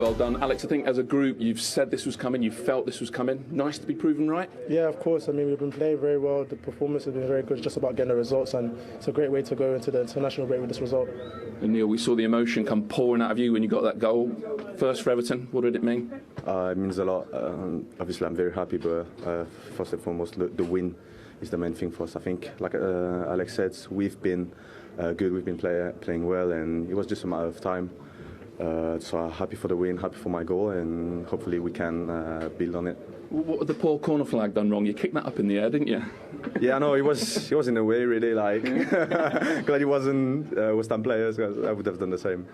Well done, Alex. I think as a group, you've said this was coming, you felt this was coming. Nice to be proven right. Yeah, of course. I mean, we've been playing very well. The performance has been very good. It's just about getting the results, and it's a great way to go into the international break with this result. And Neil, we saw the emotion come pouring out of you when you got that goal. First for Everton, what did it mean? It means a lot. Obviously, I'm very happy, but first and foremost, the win is the main thing for us. I think, like Alex said, we've been good. We've been playing well, and it was just a matter of time. So I'm happy for the win, happy for my goal, and hopefully we can build on it. What had the poor corner flag done wrong? You kicked that up in the air, didn't you? Yeah, no, it was in a way really like glad it wasn't West Ham players, because I would have done the same.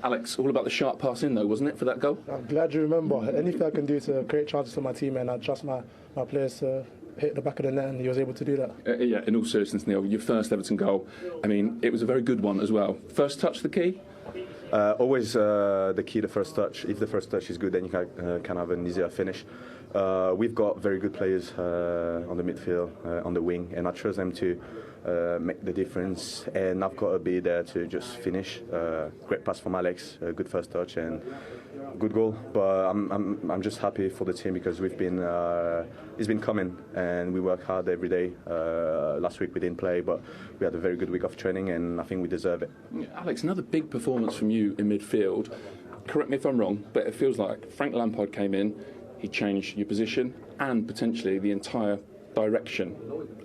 Alex, all about the sharp pass in though, wasn't it, for that goal? I'm glad you remember. Anything I can do to create chances for my team, and I trust my players to hit the back of the net, and he was able to do that. Yeah, in all seriousness, Neil, your first Everton goal, I mean, it was a very good one as well. First touch the key? Always the key, the first touch. If the first touch is good, then you can have an easier finish. We've got very good players on the midfield, on the wing, and I trust them to make the difference. And I've got to be there to just finish. Great pass from Alex, good first touch, and good goal. But I'm just happy for the team because we've been it's been coming, and we work hard every day. Last week we didn't play, but we had a very good week of training, and I think we deserve it. Alex, another big performance from you in midfield. Correct me if I'm wrong, but it feels like Frank Lampard came in, he changed your position and potentially the entire direction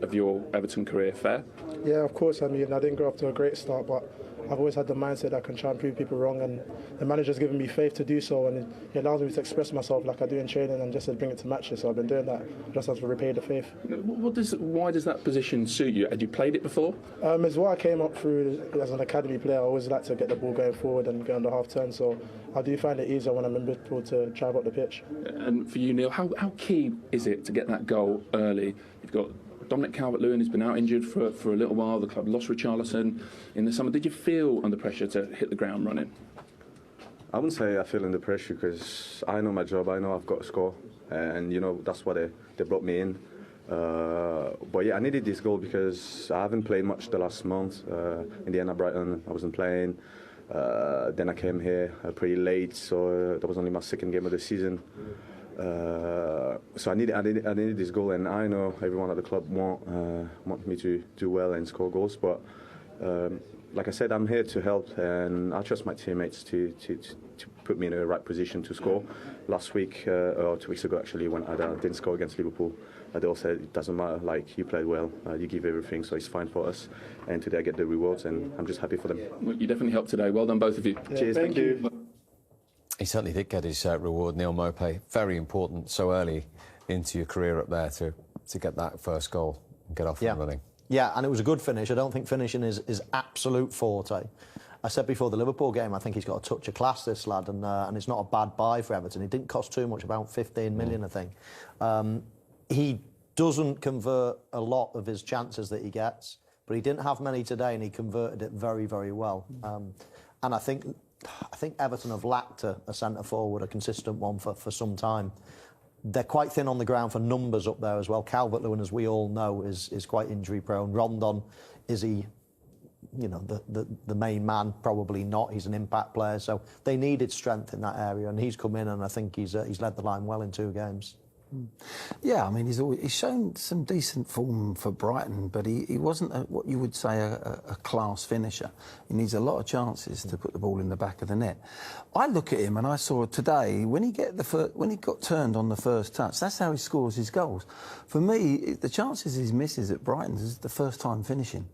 of your Everton career. Fair? Yeah, of course. I mean, I didn't go off to a great start, but I've always had the mindset that I can try and prove people wrong, and the manager's given me faith to do so, and it allows me to express myself like I do in training and just to bring it to matches. So I've been doing that just as to repay the faith. Why does that position suit you? Had you played it before? It's what I came up through as an academy player. I always like to get the ball going forward and get on the half turn, so I do find it easier when I'm in midfield to drive up the pitch. And for you, Neil, how key is it to get that goal early? You've got Dominic Calvert-Lewin has been out injured for a little while. The club lost Richarlison in the summer. Did you feel under pressure to hit the ground running? I wouldn't say I feel under pressure because I know my job. I know I've got to score, and you know that's why they brought me in. But yeah, I needed this goal because I haven't played much the last month. In the end at Brighton, I wasn't playing. Then I came here pretty late, so that was only my second game of the season. So I needed this goal, and I know everyone at the club want me to do well and score goals. But like I said, I'm here to help, and I trust my teammates to put me in the right position to score. Last week, or 2 weeks ago actually, when I didn't score against Liverpool, they all said it doesn't matter. Like, you played well, you give everything, so it's fine for us. And today I get the rewards, and I'm just happy for them. Well, you definitely helped today. Well done, both of you. Yeah, Cheers, thank you. He certainly did get his reward, Neil Maupay. Very important so early into your career up there to get that first goal and get off and running. Yeah, and it was a good finish. I don't think finishing is absolute forte. I said before the Liverpool game, I think he's got a touch of class, this lad, and it's not a bad buy for Everton. It didn't cost too much, about 15 million, I think. He doesn't convert a lot of his chances that he gets, but he didn't have many today, and he converted it very, very well. And I think Everton have lacked a centre-forward, a consistent one for some time. They're quite thin on the ground for numbers up there as well. Calvert-Lewin, as we all know, is quite injury-prone. Rondon, is he, you know, the main man? Probably not. He's an impact player, so they needed strength in that area, and he's come in, and I think he's led the line well in 2 games. Yeah, I mean, he's shown some decent form for Brighton, but he wasn't what you would say a class finisher. He needs a lot of chances to put the ball in the back of the net. I look at him and I saw today when he got turned on the first touch, that's how he scores his goals. For me, the chances he misses at Brighton is the first time finishing,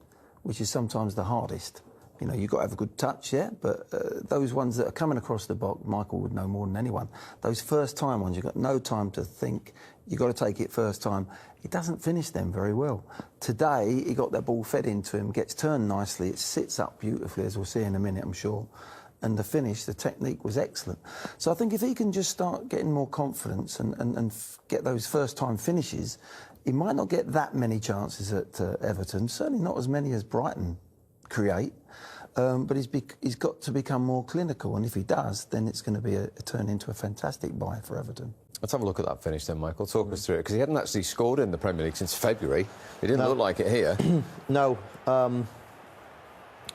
which is sometimes the hardest. You know, you've got to have a good touch, yeah, but those ones that are coming across the box, Michael would know more than anyone. Those first-time ones, you've got no time to think. You've got to take it first time. He doesn't finish them very well. Today, he got that ball fed into him, gets turned nicely, it sits up beautifully, as we'll see in a minute, I'm sure. And the finish, the technique was excellent. So I think if he can just start getting more confidence and get those first-time finishes, he might not get that many chances at Everton, certainly not as many as Brighton create. But he's got to become more clinical, and if he does, then it's going to be a turn into a fantastic buy for Everton. Let's have a look at that finish then, Michael. Talk us through it, because he hadn't actually scored in the Premier League since February. It didn't look like it here. No.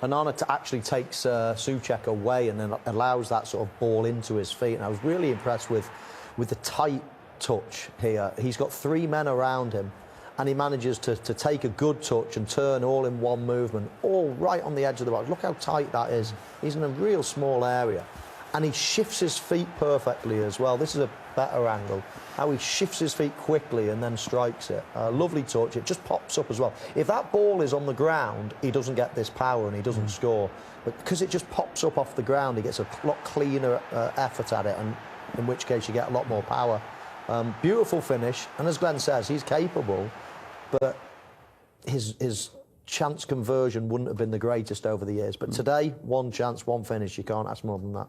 Onana actually takes Souček away and then allows that sort of ball into his feet. And I was really impressed with the tight touch here. He's got 3 men around him, and he manages to take a good touch and turn all in one movement, all right on the edge of the box. Look how tight that is. He's in a real small area. And he shifts his feet perfectly as well. This is a better angle. How he shifts his feet quickly and then strikes it. Lovely touch. It just pops up as well. If that ball is on the ground, he doesn't get this power and he doesn't score. But because it just pops up off the ground, he gets a lot cleaner effort at it, and in which case you get a lot more power. Beautiful finish. And as Glenn says, he's capable, but his chance conversion wouldn't have been the greatest over the years. But today, 1 chance, 1 finish. You can't ask more than that.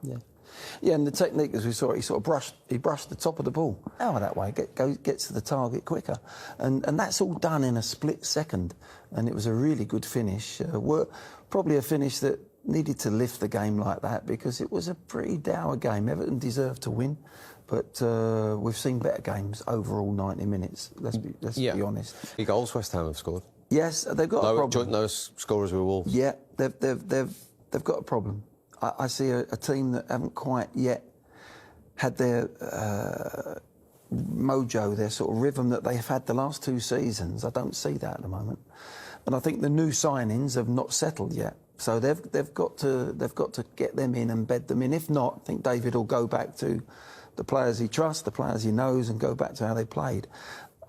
Yeah, and the technique, as we saw, he brushed the top of the ball out that way, gets to the target quicker, and that's all done in a split second, and it was a really good finish. Probably a finish that needed to lift the game like that, because it was a pretty dour game. Everton deserved to win, but we've seen better games overall. 90 minutes. Let's be honest. 3 goals West Ham have scored. Yes, they've got a problem. No scorers with Wolves. Yeah, they've got a problem. I see a team that haven't quite yet had their mojo, their sort of rhythm that they've had the last 2 seasons. I don't see that at the moment, and I think the new signings have not settled yet. So they've got to get them in and bed them in. If not, I think David will go back to the players he trusts, the players he knows, and go back to how they played.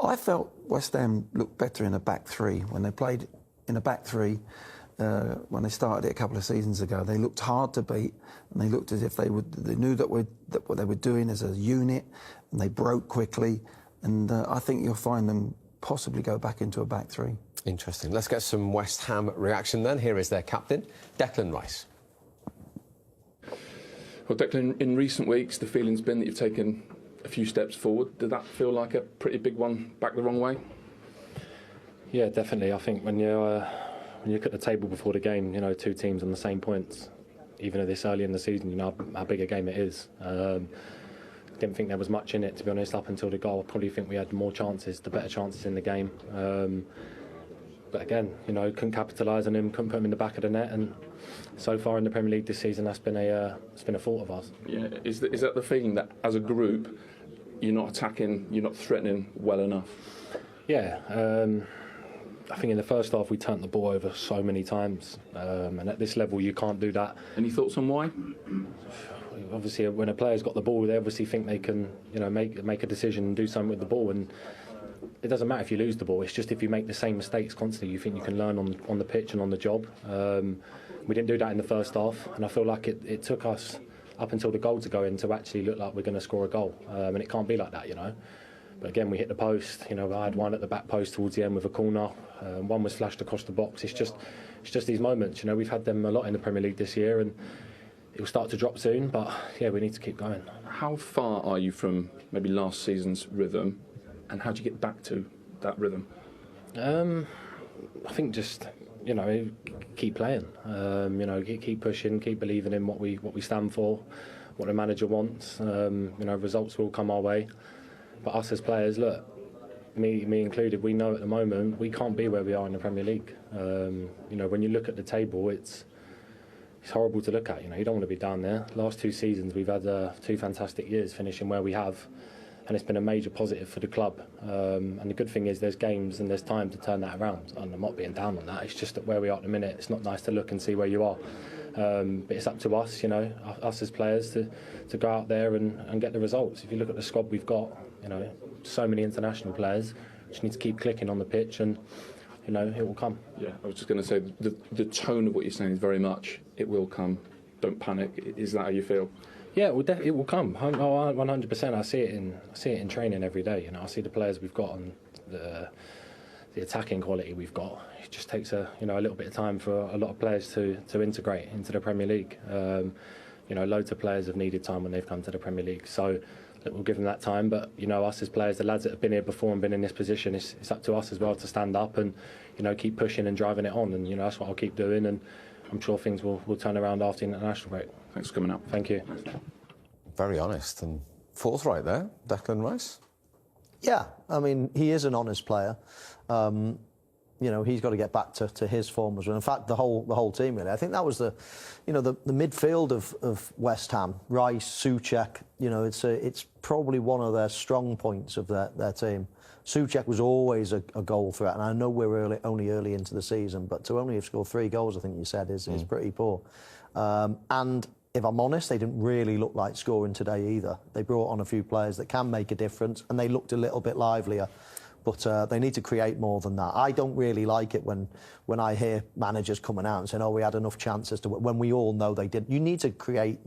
I felt West Ham looked better in a back 3 when they played in a back 3. When they started it a couple of seasons ago, they looked hard to beat, and they looked as if they knew that what they were doing as a unit, and they broke quickly. And I think you'll find them possibly go back into a back 3. Interesting. Let's get some West Ham reaction then. Here is their captain, Declan Rice. Well, Declan, in recent weeks, the feeling's been that you've taken a few steps forward. Did that feel like a pretty big one back the wrong way? Yeah, definitely. I think when you look at the table before the game, 2 teams on the same points, even at this early in the season, you know how big a game it is. Didn't think there was much in it, to be honest, up until the goal. I probably think we had more chances, the better chances in the game. But again, couldn't capitalise on him, couldn't put him in the back of the net, and so far in the Premier League this season, it's been a fault of ours. Yeah, is that the feeling that as a group, you're not attacking, you're not threatening well enough? Yeah, I think in the first half we turned the ball over so many times, and at this level you can't do that. Any thoughts on why? Obviously, when a player's got the ball, they obviously think they can, make a decision and do something with the ball, and it doesn't matter if you lose the ball. It's just if you make the same mistakes constantly, you think you can learn on the pitch and on the job. We didn't do that in the first half, and I feel like it took us up until the goal to go in to actually look like we're going to score a goal, and it can't be like that, But again, we hit the post. I had one at the back post towards the end with a corner. One was flashed across the box. It's just these moments. We've had them a lot in the Premier League this year, and it will start to drop soon. But yeah, we need to keep going. How far are you from maybe last season's rhythm, and how do you get back to that rhythm? I think just keep playing. Keep pushing, keep believing in what we stand for, what the manager wants. Results will come our way. But us as players, look, me included, we know at the moment we can't be where we are in the Premier League. When you look at the table, it's horrible to look at. You don't want to be down there. Last 2 seasons, we've had 2 fantastic years finishing where we have, and it's been a major positive for the club. And the good thing is there's games and there's time to turn that around. And I'm not being down on that. It's just that where we are at the minute, it's not nice to look and see where you are. But it's up to us, us as players, to go out there and get the results. If you look at the squad we've got, so many international players. Just need to keep clicking on the pitch, and it will come. Yeah, I was just going to say the tone of what you're saying is very much it will come. Don't panic. Is that how you feel? Yeah, it will come. 100%. I see it in training every day. I see the players we've got and the attacking quality we've got. It just takes a little bit of time for a lot of players to integrate into the Premier League. Loads of players have needed time when they've come to the Premier League. So we'll give them that time. But us as players, the lads that have been here before and been in this position, it's up to us as well to stand up and keep pushing and driving it on. And that's what I'll keep doing. And I'm sure things will turn around after the international break. Thanks for coming up. Thank you. Very honest and forthright there, Declan Rice. Yeah, I mean, he is an honest player. you know, he's got to get back to his form as well. In fact, the whole team really. I think that was the midfield of West Ham. Rice, Souček. You know, it's probably one of their strong points of their team. Souček was always a goal threat, and I know we're only early into the season, but to only have scored 3 goals, I think you said, is pretty poor. And if I'm honest, they didn't really look like scoring today either. They brought on a few players that can make a difference, and they looked a little bit livelier. But they need to create more than that. I don't really like it when I hear managers coming out and saying, "Oh, we had enough chances to," when we all know they didn't. You need to create,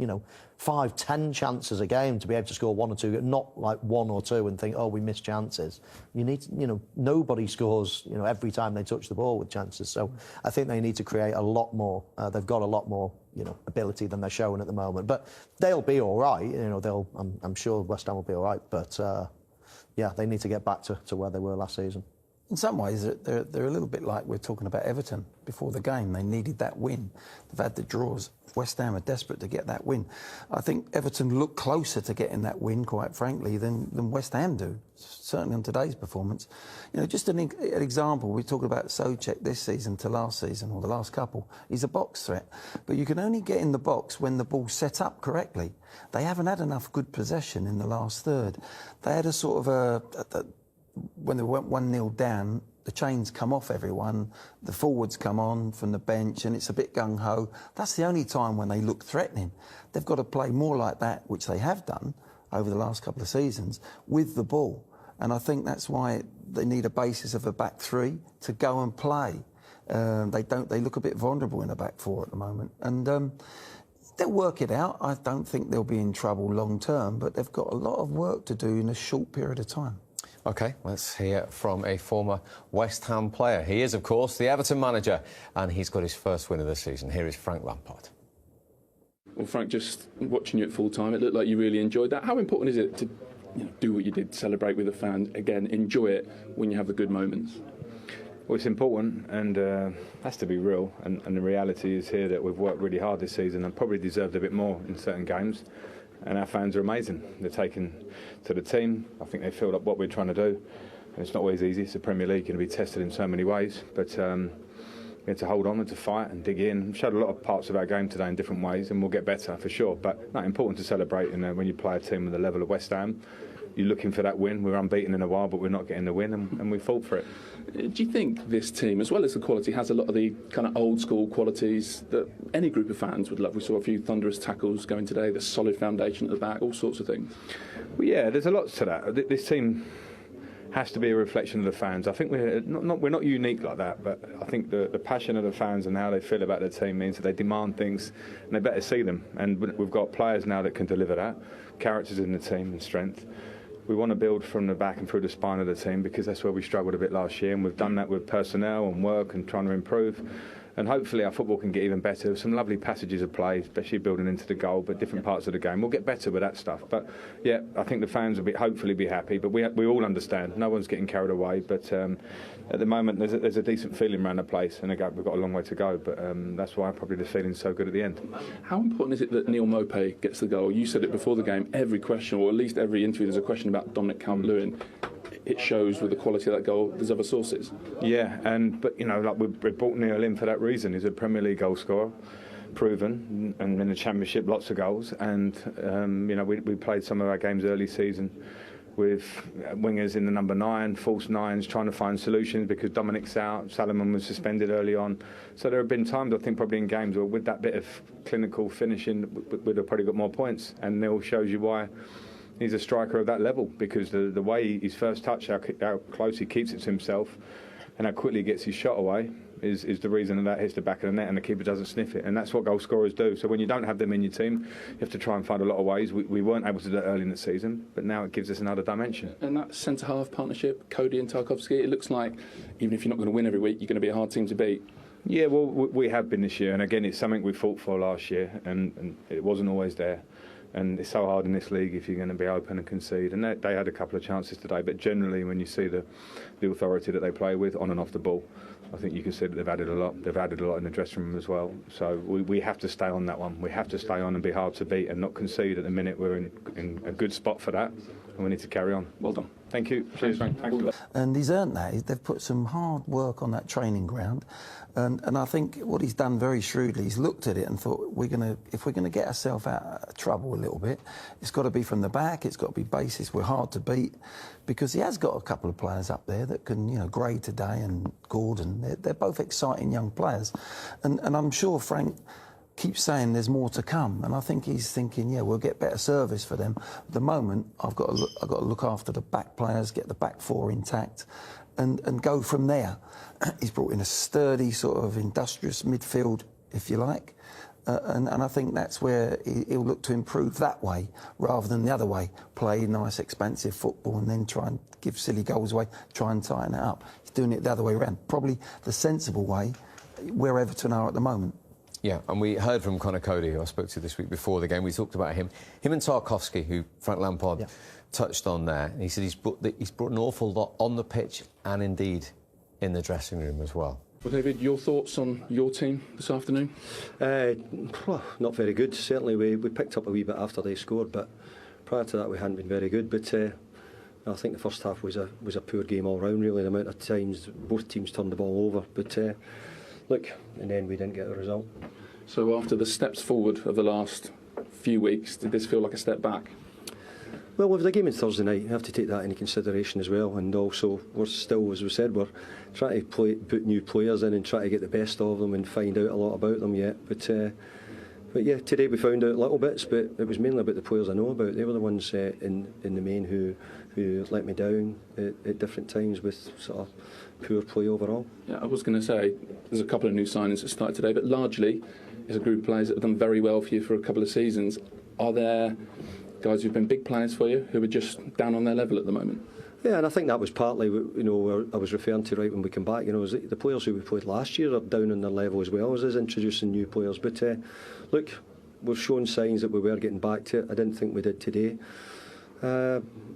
5, 10 chances a game to be able to score 1 or 2, not like 1 or 2 and think, "Oh, we missed chances." You need to, nobody scores, every time they touch the ball with chances. So I think they need to create a lot more. They've got a lot more, ability than they're showing at the moment. But they'll be all right. I'm sure West Ham will be all right. But yeah, they need to get back to where they were last season. In some ways, they're a little bit like we're talking about Everton before the game. They needed that win. They've had the draws. West Ham are desperate to get that win. I think Everton look closer to getting that win, quite frankly, than West Ham do, certainly on today's performance. Just an example, we're talking about Souček this season to last season, or the last couple. He's a box threat, but you can only get in the box when the ball's set up correctly. They haven't had enough good possession in the last third. They had a sort of when they went 1-0 down, the chains come off everyone, the forwards come on from the bench, and it's a bit gung-ho. That's the only time when they look threatening. They've got to play more like that, which they have done over the last couple of seasons, with the ball. And I think that's why they need a basis of a back 3 to go and play. They look a bit vulnerable in a back 4 at the moment. And they'll work it out. I don't think they'll be in trouble long term, but they've got a lot of work to do in a short period of time. OK, let's hear from a former West Ham player. He is, of course, the Everton manager, and he's got his first win of the season. Here is Frank Lampard. Well, Frank, just watching you at full time, it looked like you really enjoyed that. How important is it to do what you did, celebrate with the fans, again, enjoy it when you have the good moments? Well, it's important, and has to be real. And the reality is here that we've worked really hard this season and probably deserved a bit more in certain games. And our fans are amazing. They're taken to the team. I think they feel like what we're trying to do. And it's not always easy. It's the Premier League, going to be tested in so many ways. But we had to hold on and to fight and dig in. We've showed a lot of parts of our game today in different ways, and we'll get better for sure. But not important to celebrate when you play a team at the level of West Ham. You're looking for that win. We're unbeaten in a while, but we're not getting the win, and we fought for it. Do you think this team, as well as the quality, has a lot of the kind of old school qualities that any group of fans would love? We saw a few thunderous tackles going today, the solid foundation at the back, all sorts of things. Well, yeah, there's a lot to that. This team has to be a reflection of the fans. I think we're not unique like that, but I think the passion of the fans and how they feel about the team means that they demand things, and they better see them. And we've got players now that can deliver that, characters in the team and strength. We want to build from the back and through the spine of the team, because that's where we struggled a bit last year, and we've done that with personnel and work and trying to improve. And hopefully our football can get even better. Some lovely passages of play, especially building into the goal, but different parts of the game. We'll get better with that stuff. But yeah, I think the fans will hopefully be happy. But we all understand. No one's getting carried away. But at the moment, there's a decent feeling around the place, and again, we've got a long way to go. But that's why probably the feeling's so good at the end. How important is it that Neil Maupay gets the goal? You said it before the game. Every question, or at least every interview, there's a question about Dominic Calvert-Lewin. It shows with the quality of that goal, there's other sources. Yeah, but we brought Neil in for that reason. He's a Premier League goal scorer, proven, and in the Championship, lots of goals. And we played some of our games early season with wingers in the number 9, false 9s, trying to find solutions because Dominic's out, Salomon was suspended early on. So there have been times, I think, probably in games where with that bit of clinical finishing, we'd have probably got more points. And Neil shows you why he's a striker of that level, because the way his first touch, how close he keeps it to himself, and how quickly he gets his shot away is the reason that hits the back of the net and the keeper doesn't sniff it. And that's what goal scorers do. So when you don't have them in your team, you have to try and find a lot of ways. We weren't able to do that early in the season, but now it gives us another dimension. And that centre-half partnership, Cody and Tarkowski, it looks like even if you're not going to win every week, you're going to be a hard team to beat. Yeah, well, we have been this year. And again, it's something we fought for last year, and it wasn't always there. And it's so hard in this league if you're going to be open and concede. And they had a couple of chances today, but generally when you see the authority that they play with on and off the ball, I think you can see that they've added a lot. They've added a lot in the dressing room as well. So we have to stay on that one. We have to stay on and be hard to beat and not concede. At the minute we're in a good spot for that. and we need to carry on. Well done. Thank you. Cheers, Frank. Thank you. And he's earned that. They've put some hard work on that training ground. And I think what he's done very shrewdly, he's looked at it and thought, if we're going to get ourselves out of trouble a little bit, it's got to be from the back, it's got to be basis. We're hard to beat. Because he has got a couple of players up there that can, Gray today and Gordon, they're both exciting young players. And I'm sure Frank keeps saying there's more to come, and I think he's thinking, we'll get better service for them. At the moment, I've got to look after the back players, get the back four intact, and go from there. He's brought in a sturdy sort of industrious midfield, if you like, and I think that's where he'll look to improve that way rather than the other way. Play nice, expansive football and then try and give silly goals away, try and tighten it up. He's doing it the other way around. Probably the sensible way, where Everton are at the moment. Yeah, and we heard from Conor Cody, who I spoke to this week before the game. We talked about him and Tarkowski, who Frank Lampard touched on there. And he said he's brought an awful lot on the pitch and indeed in the dressing room as well. Well, David, your thoughts on your team this afternoon? Not very good. Certainly we picked up a wee bit after they scored, but prior to that we hadn't been very good. But I think the first half was a poor game all round, really. The amount of times both teams turned the ball over. But look, in the end we didn't get the result. So after the steps forward of the last few weeks, did this feel like a step back? Well, with the game on Thursday night, you have to take that into consideration as well. And also, we're still, as we said, we're trying to put new players in and try to get the best of them and find out a lot about them yet. But yeah, today we found out little bits, but it was mainly about the players I know about. They were the ones in the main who let me down at different times with sort of poor play overall. Yeah, I was going to say, there's a couple of new signings that started today, but largely it's a group of players that have done very well for you for a couple of seasons. Are there guys who've been big players for you who are just down on their level at the moment? Yeah, and I think that was partly, where I was referring to right when we come back. The players who we played last year are down on their level as well as us introducing new players. But look, we've shown signs that we were getting back to it. I didn't think we did today.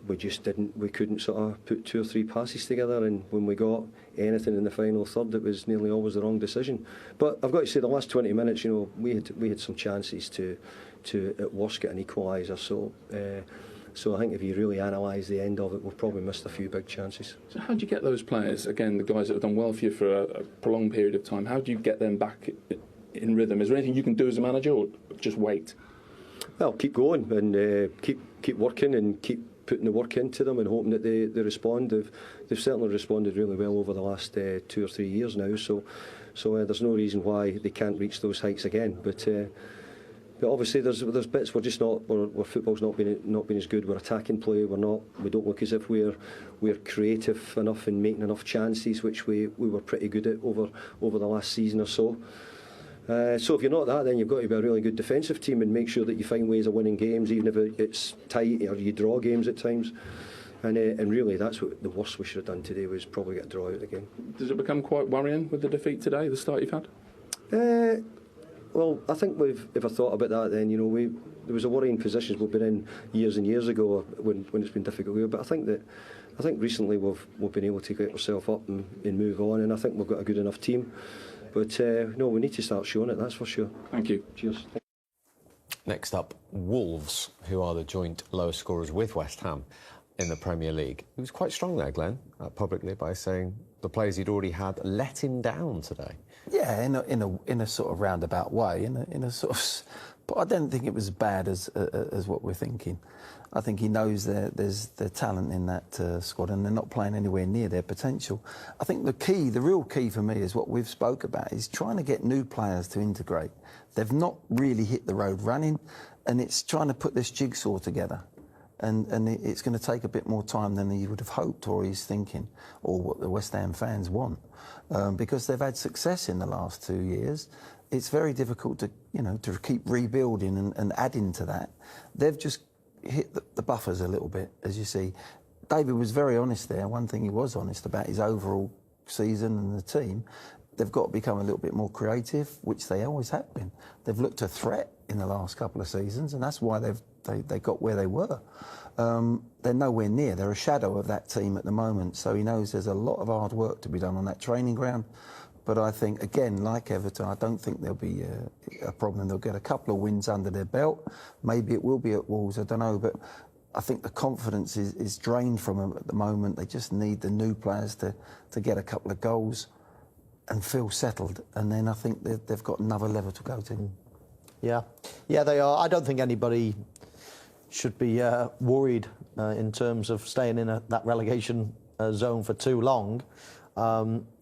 We just didn't. We couldn't sort of put 2 or 3 passes together, and when we got anything in the final third, it was nearly always the wrong decision. But I've got to say, the last 20 minutes, we had some chances to at worst get an equaliser. So I think if you really analyse the end of it, we've probably missed a few big chances. So how do you get those players, again, the guys that have done well for you for a prolonged period of time, how do you get them back in rhythm? Is there anything you can do as a manager, or just wait? Well, keep going and keep working and keep putting the work into them and hoping that they respond. They've certainly responded really well over the last 2 or 3 years now. So there's no reason why they can't reach those heights again. But obviously there's bits we're just not. Where football's not been as good. We're attacking play. We don't look as if we're creative enough and making enough chances, which we were pretty good at over the last season or so. So if you're not that, then you've got to be a really good defensive team and make sure that you find ways of winning games, even if it's tight or you draw games at times. And really, that's what the worst we should have done today, was probably get a draw out of the game. Does it become quite worrying with the defeat today, the start you've had? Well, I think if I thought about that, then there was a worrying positions we've been in years and years ago when it's been difficult. But I think recently we've been able to get ourselves up and move on, and I think we've got a good enough team. But no, we need to start showing it, that's for sure. Thank you. Cheers. Next up, Wolves, who are the joint lowest scorers with West Ham in the Premier League. He was quite strong there, Glenn, publicly, by saying the players he'd already had let him down today. Yeah, in a sort of roundabout way, in a sort of. But I don't think it was as bad as what we're thinking. I think he knows there's the talent in that squad, and they're not playing anywhere near their potential. I think the real key for me is what we've spoke about, is trying to get new players to integrate. They've not really hit the road running, and it's trying to put this jigsaw together. And it's going to take a bit more time than he would have hoped, or he's thinking, or what the West Ham fans want, because they've had success in the last 2 years. It's very difficult to keep rebuilding and adding to that. They've just hit the buffers a little bit, as you see. David was very honest there. One thing he was honest about his overall season and the team. They've got to become a little bit more creative, which they always have been. They've looked a threat in the last couple of seasons, and that's why they got where they were. They're nowhere near. They're a shadow of that team at the moment. So he knows there's a lot of hard work to be done on that training ground. But I think, again, like Everton, I don't think there'll be a problem. They'll get a couple of wins under their belt. Maybe it will be at Wolves, I don't know. But I think the confidence is drained from them at the moment. They just need the new players to get a couple of goals and feel settled, and then I think they've got another level to go to. Yeah, they are. I don't think anybody should be worried in terms of staying in that relegation zone for too long.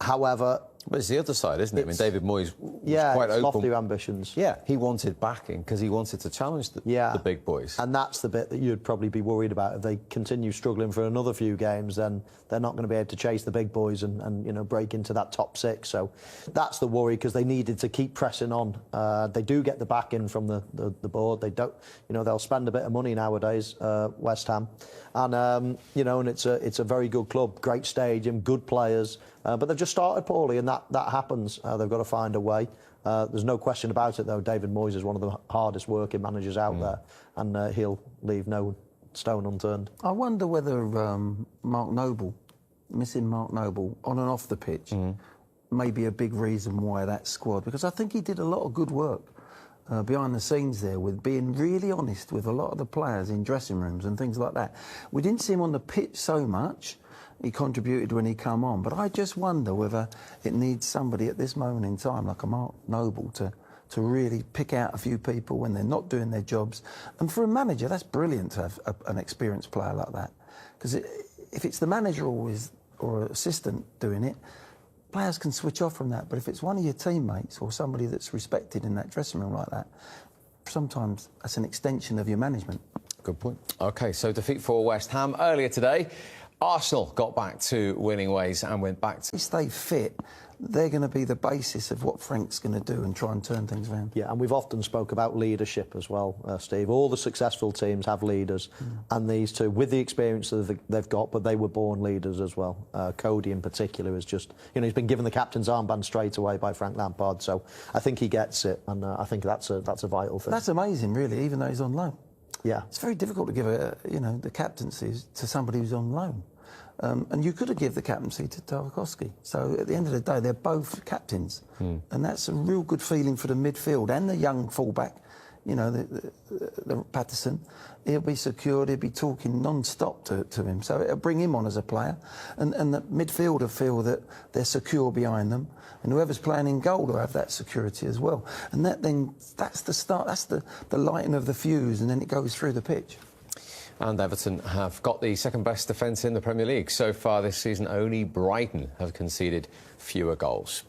However, but it's the other side, isn't it? I mean, David Moyes was quite it's open. lofty ambitions. Yeah, he wanted backing because he wanted to challenge the big boys. And that's the bit that you'd probably be worried about. If they continue struggling for another few games, then they're not going to be able to chase the big boys and break into that top 6. So that's the worry, because they needed to keep pressing on. They do get the backing from the board. They don't, they'll spend a bit of money nowadays, West Ham, and and it's a very good club, great stadium, good players. But they've just started poorly, and that happens. They've got to find a way. There's no question about it, though. David Moyes is one of the hardest working managers out there, and he'll leave no stone unturned. I wonder whether missing Mark Noble on and off the pitch may be a big reason why that squad, because I think he did a lot of good work behind the scenes there, with being really honest with a lot of the players in dressing rooms and things like that. We didn't see him on the pitch so much. He contributed when he come on, but I just wonder whether it needs somebody at this moment in time, like a Mark Noble, to really pick out a few people when they're not doing their jobs. And for a manager, that's brilliant to have an experienced player like that, because if it's the manager or assistant doing it, players can switch off from that. But if it's one of your teammates or somebody that's respected in that dressing room like that, sometimes that's an extension of your management. Good point. OK, so defeat for West Ham earlier today. Arsenal got back to winning ways and went back to... If they stay fit, they're going to be the basis of what Frank's going to do and try and turn things around. Yeah, and we've often spoke about leadership as well, Steve. All the successful teams have leaders, and these two, with the experience that they've got, but they were born leaders as well. Cody in particular is just, he's been given the captain's armband straight away by Frank Lampard, so I think he gets it, and I think that's a vital thing. That's amazing, really, even though he's on loan. Yeah, it's very difficult to give the captaincy to somebody who's on loan, and you could have given the captaincy to Tarkowski. So at the end of the day, they're both captains, and that's a real good feeling for the midfield and the young fullback. The Patterson, he'll be secured. He'll be talking non-stop to him, so it'll bring him on as a player, and the midfielder feel that they're secure behind them, and whoever's playing in goal will have that security as well. And that's the start. That's the lighting of the fuse, and then it goes through the pitch. And Everton have got the second best defence in the Premier League so far this season. Only Brighton have conceded fewer goals.